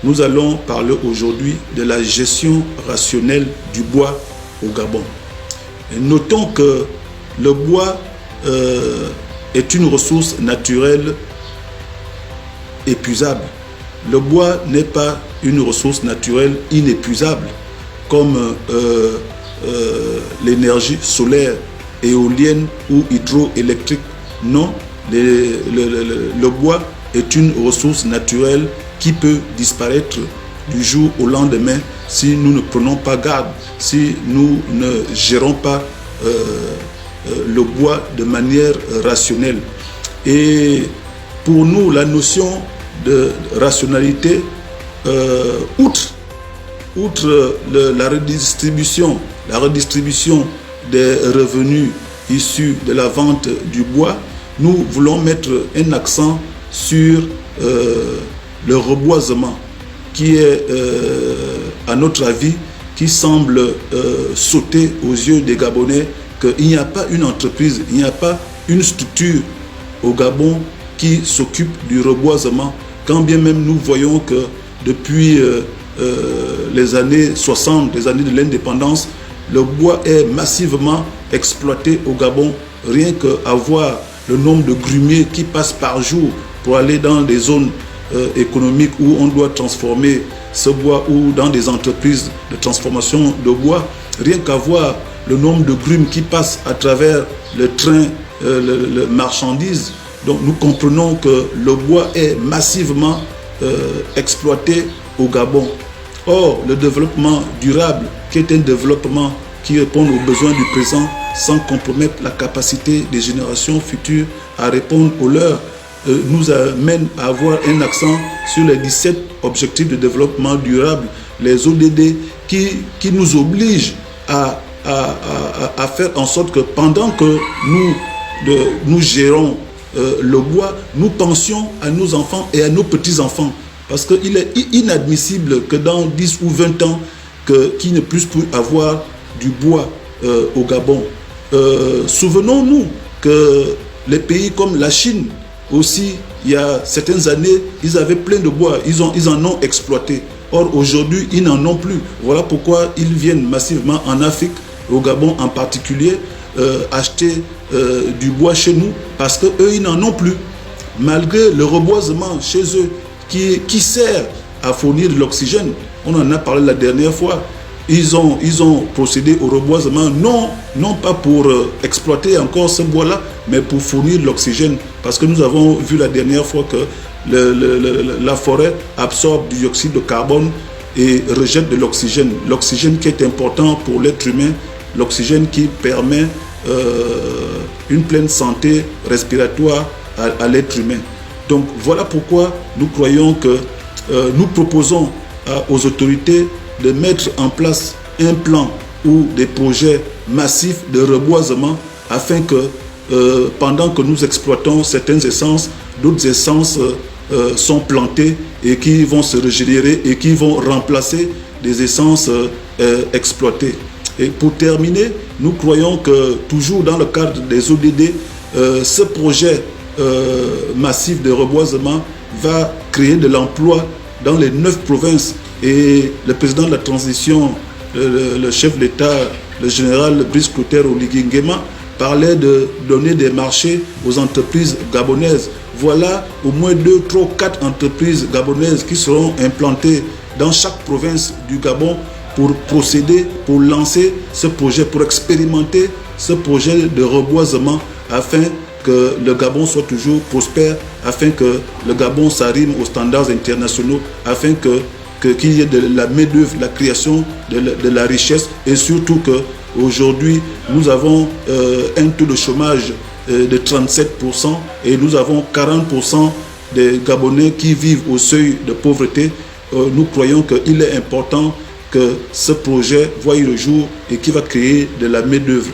nous allons parler aujourd'hui de la gestion rationnelle du bois au Gabon. Et notons que le bois est une ressource naturelle épuisable. Le bois n'est pas une ressource naturelle inépuisable comme l'énergie solaire, éolienne ou hydroélectrique. Non, le bois est une ressource naturelle qui peut disparaître du jour au lendemain si nous ne prenons pas garde, si nous ne gérons pas le bois de manière rationnelle. Et pour nous, la notion de rationalité, outre la redistribution des revenus issus de la vente du bois, nous voulons mettre un accent sur le reboisement qui est, à notre avis, qui semble sauter aux yeux des Gabonais, qu'il n'y a pas une entreprise, il n'y a pas une structure au Gabon qui s'occupe du reboisement, quand bien même nous voyons que depuis les années 60, les années de l'indépendance, le bois est massivement exploité au Gabon. Rien qu'à voir le nombre de grumiers qui passent par jour pour aller dans des zones économiques où on doit transformer ce bois ou dans des entreprises de transformation de bois, rien qu'à voir le nombre de grumes qui passent à travers le train, le marchandise. Donc nous comprenons que le bois est massivement exploité au Gabon. Or, le développement durable, qui est un développement qui répond aux besoins du présent sans compromettre la capacité des générations futures à répondre aux leurs, nous amène à avoir un accent sur les 17 objectifs de développement durable, les ODD, qui nous obligent à faire en sorte que pendant que nous gérons le bois, nous pensions à nos enfants et à nos petits-enfants. Parce qu'il est inadmissible que dans 10 ou 20 ans, qu'il ne puisse plus avoir du bois au Gabon. Souvenons-nous que les pays comme la Chine, aussi, il y a certaines années, ils avaient plein de bois, ils en ont exploité. Or, aujourd'hui, ils n'en ont plus. Voilà pourquoi ils viennent massivement en Afrique, au Gabon en particulier, acheter du bois chez nous, parce qu'eux, ils n'en ont plus. Malgré le reboisement chez eux, qui sert à fournir de l'oxygène. On en a parlé la dernière fois. Ils ont procédé au reboisement, non pas pour exploiter encore ce bois-là, mais pour fournir de l'oxygène. Parce que nous avons vu la dernière fois que la forêt absorbe du dioxyde de carbone et rejette de l'oxygène. L'oxygène qui est important pour l'être humain, l'oxygène qui permet une pleine santé respiratoire à l'être humain. Donc voilà pourquoi nous croyons que nous proposons aux autorités de mettre en place un plan ou des projets massifs de reboisement afin que pendant que nous exploitons certaines essences, d'autres essences sont plantées et qui vont se régénérer et qui vont remplacer des essences exploitées. Et pour terminer, nous croyons que toujours dans le cadre des ODD, ce projet massif de reboisement va créer de l'emploi dans les 9 provinces. Et le président de la transition, le chef d'État, le général Brice Clotaire Oligui Nguema, parlait de donner des marchés aux entreprises gabonaises. Voilà au moins 2, 3, 4 entreprises gabonaises qui seront implantées dans chaque province du Gabon pour procéder, pour lancer ce projet, pour expérimenter ce projet de reboisement afin que le Gabon soit toujours prospère, afin que le Gabon s'arrime aux standards internationaux, afin qu'il y ait de la main-d'œuvre, la création de la richesse, et surtout qu'aujourd'hui, nous avons un taux de chômage de 37% et nous avons 40% des Gabonais qui vivent au seuil de pauvreté. Nous croyons qu'il est important que ce projet voie le jour et qui va créer de la main-d'œuvre.